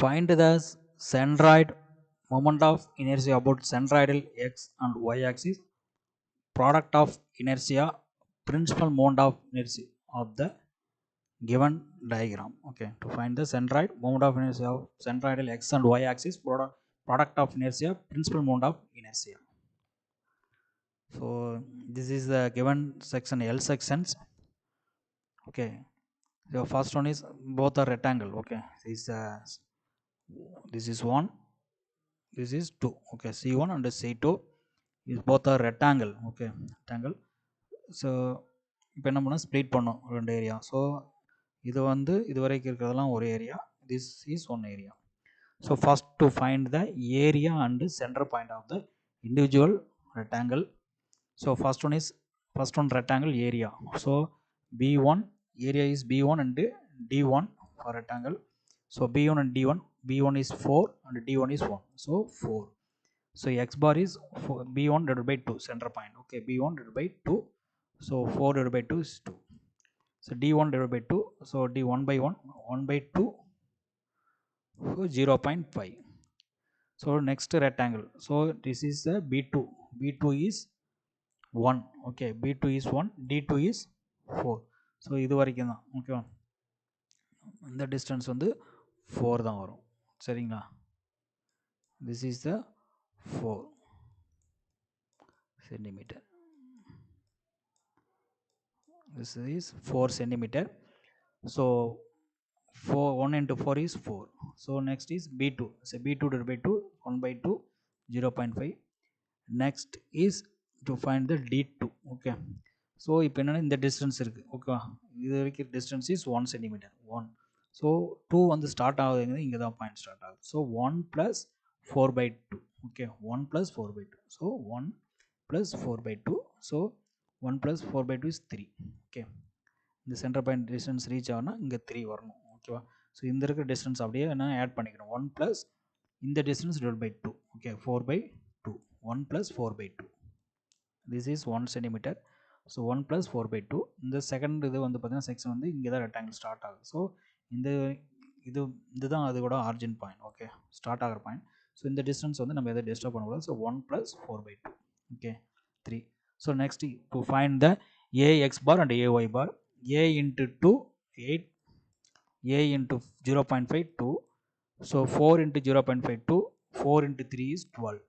Find the centroid moment of inertia about centroidal x and y axis, product of inertia, principal moment of inertia of the given diagram. Okay, to find the centroid moment of inertia of centroidal x and y axis, product of inertia, principal moment of inertia. So this is the given section L sections. Okay, the first one is both are rectangle. Okay, this is one, this is 2. Okay, C1 and C2 is both are rectangle. Okay, rectangle. So இப்போ என்ன பண்ணால் split பண்ணோம் ரெண்டு area. So இது வந்து இது வரைக்கும் இருக்கிறதெல்லாம் ஒரு area, this is one area. So first to find the area and centre point of the individual rectangle. So first one rectangle area. So B1 area is B1 and D1 for rectangle. So B1 and D1, B1 is 4 and D1 is 1. So 4. So x bar is B1 divided by 2 center point. Okay, B1 divided by 2. So 4 divided by 2 is 2. So D1 divided by 2. So D1 by 1, 1 by 2. So 0.5. So next rectangle. So this is the B2. B2 is 1. Okay, B2 is 1, D2 is 4. So இது வரைக்கும் தான். ஓகேவா, இந்த distance வந்து 4 தான் வரும். சரிங்களா, this is the 4 centimeter. This is 4 centimeter. So 1 into 4 is 4. So next is B2. So B2 divided by 2, 1 by 2, 0.5. Next is to find the D2. Okay, so இப்போ என்னென்னா இந்த டிஸ்டன்ஸ் இருக்குது. ஓகேவா, இது வரைக்கும் டிஸ்டன்ஸ் இஸ் 1 சென்டிமீட்டர் 1. ஸோ 2 வந்து start ஆகுதுங்கிறது இங்கே தான் பாயிண்ட் ஸ்டார்ட் ஆகுது. So 1 + 4/2. Okay, 1 + 4/2. So 1 + 4/2. So 1 + 4/2 is 3. Okay, இந்த சென்டர் பாயிண்ட் டிஸ்டன்ஸ் ரீச் ஆகுனா இங்கே 3 வரணும். ஓகேவா, ஸோ இந்த இருக்கிற டிஸ்டன்ஸ் அப்படியே என்ன ஆட் பண்ணிக்கணும். 1 + இந்த distance divide by 2. Okay, 4/2. 1 + 4/2. This is 1 centimetre. So 1 + 4/2. இந்த செகண்ட் இது வந்து பார்த்தீங்கன்னா செக்ஷன் வந்து இங்கே தான் ரெக்டாங்கிள் ஸ்டார்ட் ஆகுது. ஸோ இதுதான் அதோட ஆரிஜின் பாயிண்ட். ஓகே, ஸ்டார்ட் ஆகிற பாயிண்ட். ஸோ இந்த டிஸ்டன்ஸ் வந்து நம்ம எதை டிஸ்டர்ப் பண்ணக்கூடாது. So 1 + 4/2. Okay, 3. So next to find the AX bar and AY bar. A into 2 8, A into 0.5 2. So 4 into 0.5 2, 4 into 3 is 12.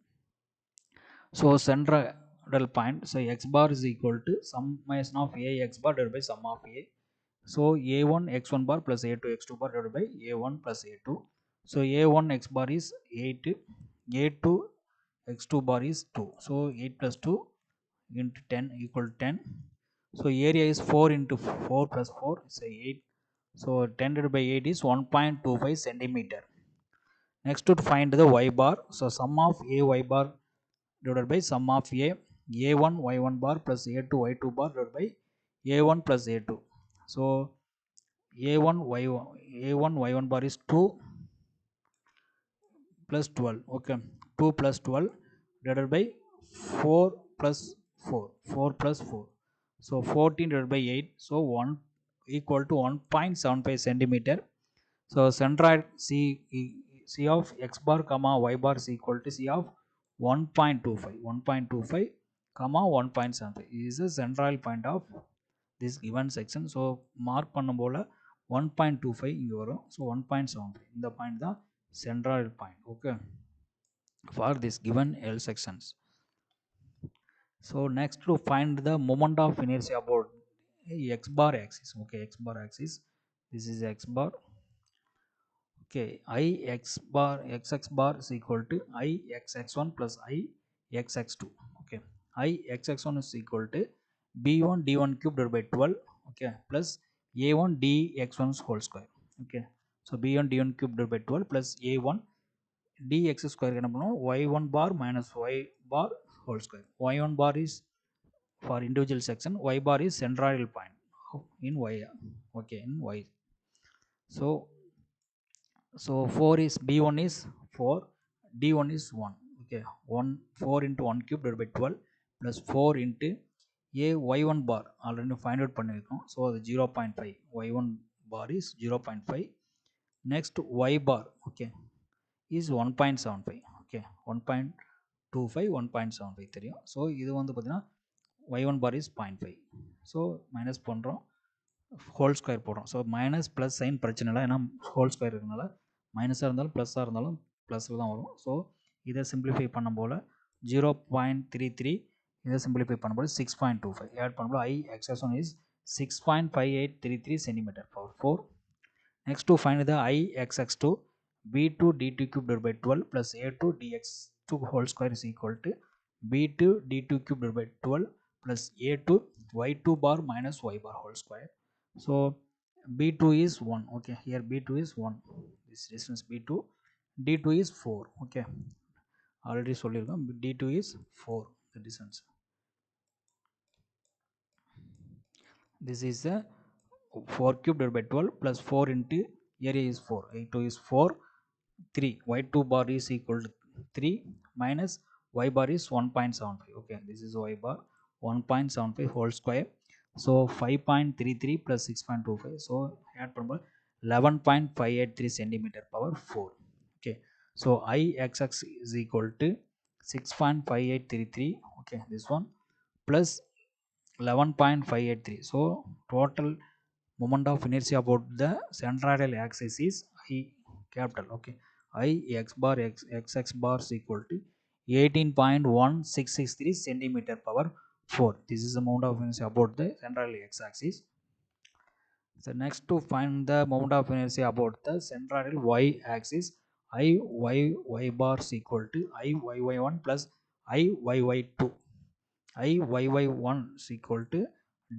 So centroidal point, so x bar is equal to summation of AX bar divided by sum of A. So A1 x1 bar plus A2 x2 bar divided by A1 plus A2. So A1 x bar is 8, A2 x2 bar is 2. So 8 plus 2 into 10 equal to 10. So area is 4 into 4 plus 4 is 8. So 10 divided by 8 is 1.25 centimeter. Next to find the y bar. So sum of A y bar divided by sum of A1 y1 bar plus A2 y2 bar divided by A1 plus A2. So A1 y1 bar is 2 plus 12. Okay, 2 plus 12 divided by 4 plus 4, 4 plus 4. So 14 divided by 8. So 1 equal to 1.75 centimeter. So centroid C of x bar comma y bar is equal to C of 1.25 comma 1.75 is the central point of this given section. So mark பண்ணும்போல 1.25 இங்கே வரும். So 1.75 இந்த point தான் central point. Okay, for this given L sections. So next to find the moment of inertia about x bar axis. Okay, x bar axis, this is x bar. Okay, I x x bar is equal to I x1 plus I x2. Okay, I x1 is equal to B1 D1 cube divided by 12. Okay, plus A1 dx1 whole square. Okay, so B1 D1 cube divided by 12 plus A1 dx square என்ன பண்ணுவோம், y1 bar minus y bar whole square. Y1 bar is for individual section, y bar is centroidal point in y. Okay, in y. So 4 is B1 is 4, D1 is 1. Okay, 4 into 1 cube divided by 12 plus 4 into y1 bar already find out பண்ணிருக்கோம். So அது 0.5, y1 bar is 0.5 Next y bar, okay, is 1.75, okay, 1.25 1.75 தெரியும். So இது வந்து பார்த்தீங்கன்னா y1 bar is 0.5. So minus பண்ணுறோம், whole square போடுறோம். So minus plus sine பிரச்சனை இல்லை, ஏன்னா ஹோல் ஸ்கொயர் இருக்கனால மைனஸாக இருந்தாலும் ப்ளஸ்ஸாக இருந்தாலும் ப்ளஸில் தான் வரும். ஸோ இதை சிம்பிளிஃபை பண்ணும் போல் 0.33, இதை சிம்பிளிஃபை பண்ணும்போது 6.25 ஆட் பண்ணும்போது I x1 is 6.5833 centimeter power 4. Next to find the I x2, b2 d2 cube divided by 12 plus a2 dx2 whole square is equal to b2 d2 cube divided by 12 plus a2 y2 bar minus y bar whole square. So b2 is 1, okay, here b2 is 1, this distance b2, d2 is 4, okay, already சொல்லிருக்கோம், d2 is 4 the distance. This is the 4 cube divided by 12 plus 4 into area is 4, a2 is 4, 3, y2 bar is equal to 3 minus y bar is 1.75, okay, this is y bar 1.75 whole square. So 5.33 plus 6.25, so add பண்ணும்போது 11.583 centimeter power 4, okay. So I xx is equal to 6.5833, okay, this one plus 11.583. So total moment of inertia about the centroidal axis is I capital, okay, I x bar x bar is equal to 18.1663 centimeter power 4. This is the moment of inertia about the centroidal x axis. So next to find the moment of inertia about the centroidal y axis, I y bar is equal to I y1 plus I y2, I y1 is equal to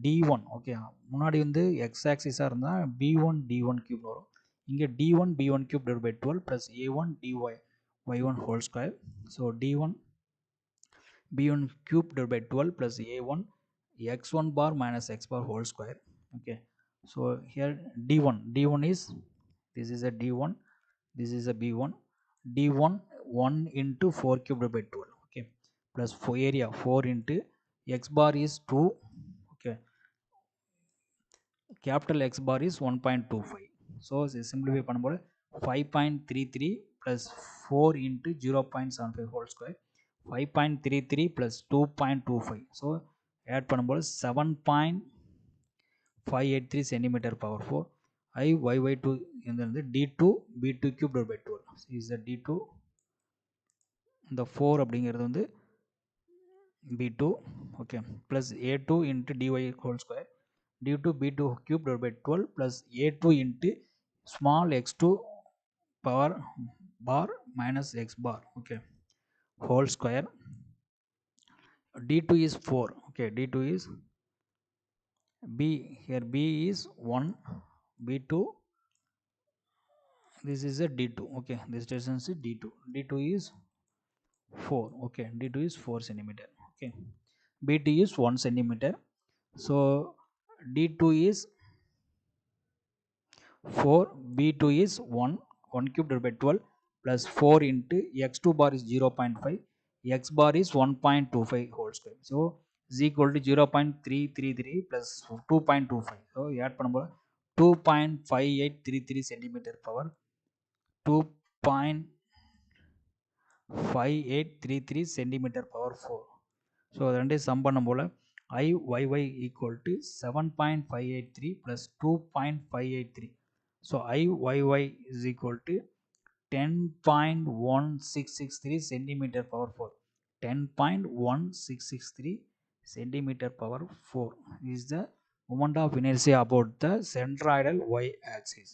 d1, okay, முன்னாடி வந்து x axis இருந்தால் b1 d1 cube வரும், இங்கே d1 b1 cube divided by 12 plus a1 dy y1 whole square. So d1 b1 cube divided by 12 plus a1 x1 bar minus x bar whole square, okay. So here d1 is, this is a d1, this is a b1, d1 1 into 4 cube divided by 12, okay, plus 4 area 4 into x bar is 2, okay, capital X bar is 1.25. So simplify பண்ணும்போது 5.33 plus 4 into 0.75 whole square, 5.33 plus 2.25, so add பண்ணும்போது 7.583 centimeter power 4. I y2 இந்த d2 b2 cube divided by 12 is the d2, இந்த 4 அப்படிங்கிறது வந்து b2, okay, plus a2 into dy whole square due to b2 cube divided by 12 plus a2 into small x2 power bar minus x bar, okay, whole square. d2 is 4, okay, d2 is b, here b is 1, b2, this is a d2, okay, this distance is d2, d2 is 4, okay, d2 is 4 centimeter, okay, bt is 1 centimeter. So d2 is 4, b2 is 1 cube divided by 12 plus 4 into x2 bar is 0.5, x bar is 1.25 whole square, so is equal to 0.333 plus 2.25, so add பண்ணும்போது 2.5833 centimeter power 2.5833 centimeter power 4. So ரெண்டே some பண்ணும்போது I y equal to 7.583 plus 2.583. So I y is equal to 10.1663 centimeter power 4. 10.1663 centimeter power 4 is the moment of inertia about the centroidal y axis.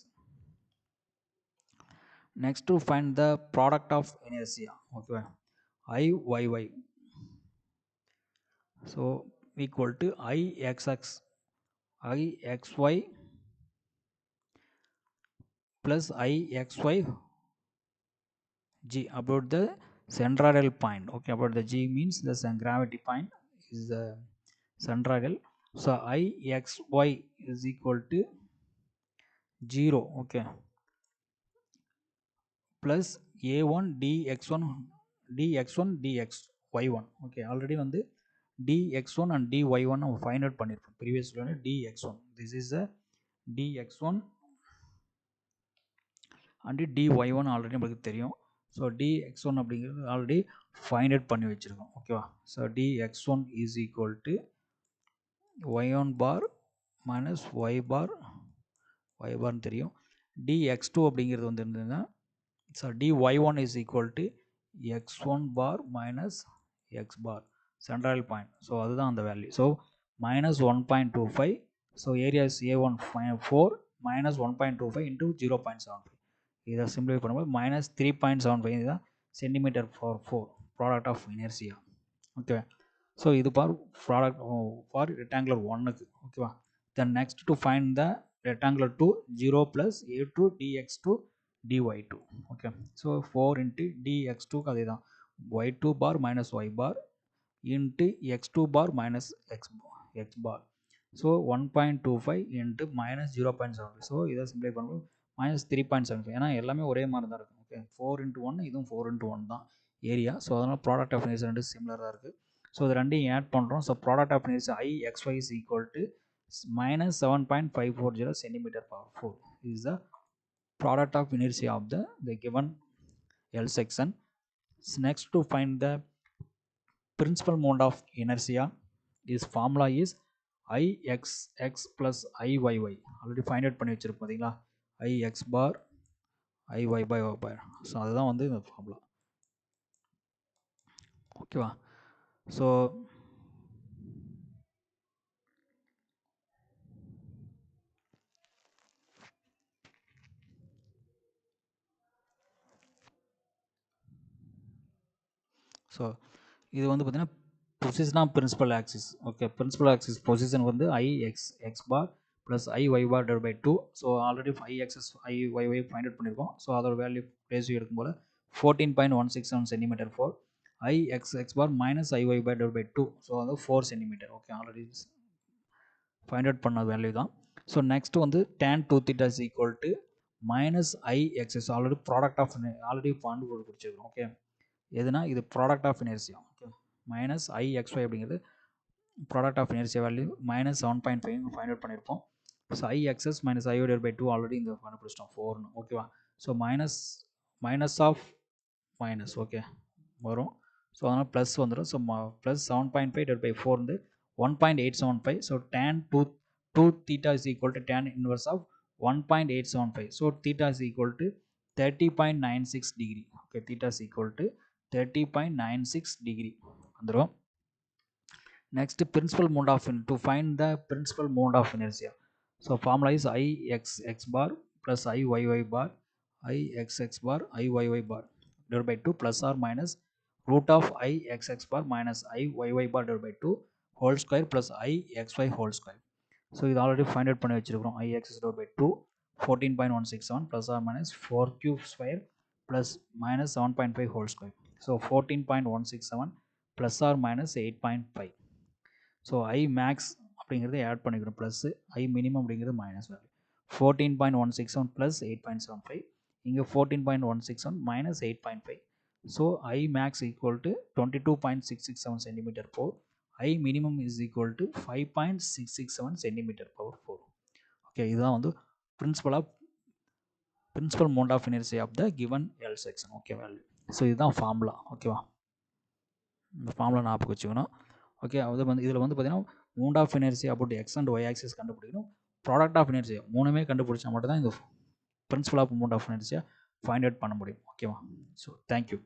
Next to find the product of inertia, okay, I y. So equal to I xx I xy plus I xy g about the centroidal point, okay, about the g means the gravity point is the centroidal. So I xy is equal to 0, okay, plus a1 dx1 dxy1, okay, already வந்து dx1 and dy1 நம்ம find out பண்ணிருக்கோம் previous one dx1, this is a dx1 and dy1 already நம்மளுக்கு தெரியும். So dx1 அப்படிங்கிறது already find out பண்ணி வச்சுருக்கோம். ஓகேவா? So dx1 is equal to y1 bar minus y பார்னு தெரியும். dx2 அப்படிங்கிறது வந்து என்னதுன்னா, so dy1 is equal to x1 bar minus x bar central point. So அதுதான் அந்த value. So minus 1.25. So area is a1 4 minus 1.25 into 0.75. இதை சிம்பிளை பண்ணும்போது மைனஸ் 3.75 இதுதான் centimetre for 4 product of inertia. Okay, so இது ப்ராடக்ட் ஃபார் ரெக்டாங்குலர் 1க்கு. ஓகேவா? Then next to find the rectangular 2 0 plus a2 dx2 dy2. Okay, so 4 into dx2க்கு அதே தான் y2 bar minus y bar into x2 bar minus x bar. So 1.25 into minus 0.75. So இதை சிம்பிளை பண்ணும்போது minus 3.75. ஏன்னா எல்லாமே ஒரே மாதிரி தான் இருக்கும். ஓகே, 4 இன்ட்டு 1 இதுவும் 4 இன்ட்டு 1 தான் ஏரியா. ஸோ அதனால் ப்ராடக்ட் ஆஃப் இனர்சியா ரெண்டு சிமிலராக இருக்குது. ஸோ இது ரெண்டையும் ஆட் பண்ணுறோம். So product of inertia IXY is equal to minus 7.540 centimetre power 4 is the product of inertia of the given L section. Next to find the principal moment of inertia, is formula is IXX plus IYY. Already find out பண்ணி வச்சிருப்போம் பார்த்தீங்களா? IX bar IY by O bar. So அதுதான் வந்து இந்த formula. ஓகேவா? So so இது வந்து பார்த்தீங்கன்னா position of principal axis. Okay, principal axis position வந்து IX bar plus IY bar divide by 2. So already IXS IYY find out பண்ணியிருக்கோம். So அதோட வேல்யூ ரேஷியோ எடுக்கும்போது 14.167 centimetre for IXX bar minus IY bar divide by 2. So அது 4 centimetre. Okay, already find out பண்ண value தான். So next வந்து tan 2 theta is equal to minus IXS. Already product of already font கொடுத்துருக்கோம். Okay, எதுனா இது product of inertia. Okay, minus IXY அப்படிங்கிறது product of inertia value minus 7.5 find out பண்ணியிருப்போம். So IXS minus IY divide by 2 already இந்த கண்டுபிடிச்சிட்டோம் 4ன்னு. ஓகேவா? So minus of minus okay வரும். ஸோ அதனால் ப்ளஸ் வந்துடும். ஸோ ப்ளஸ் 7.5 டிவைட் பை 4 வந்து 1.875. So tan 2 theta is equal to tan inverse of 1.875. So theta is equal to 30.96 degree. Okay, theta is equal to 30.96 degree வந்துடும். Next, principal moment of to find the principal moment of inertia. So formula is IXX bar plus IYY bar IXX bar IYY bar divided by 2 plus or minus root of IXX bar minus IYY bar divided by 2 whole square plus IXY whole square. So இது already find out பண்ணி வச்சிருக்கிறோம். IXX divided by 2 14.167 plus or minus 4 cube square plus minus 7.5 whole square. So 14.167 plus or minus 8.5. So I max அப்படிங்கிறத add பண்ணிக்கிறோம் plus I minimum அப்படிங்கிறது minus value 14.167 plus 8.75. இங்கே 14.167 minus 8.5. So I max equal to 22.667 centimetre power. I minimum is equal to 5.667 centimetre power 4. Okay, இதுதான் வந்து principal mode of inertia of the given L section. Okay value. So இதுதான் formula. ஓகேவா? இந்த formula ஞாபகம் வச்சுக்கணும். Okay, அது வந்து இதில் வந்து பார்த்தீங்கன்னா mode of inertia about X and Y axis கண்டுபிடிக்கணும். ப்ராடக்ட் ஆஃப் இனர்சியா மூணுமே கண்டுபிடிச்சா மட்டும் தான் இந்த principal of mode of inertia find out பண்ண முடியும். ஓகேவா? So thank you.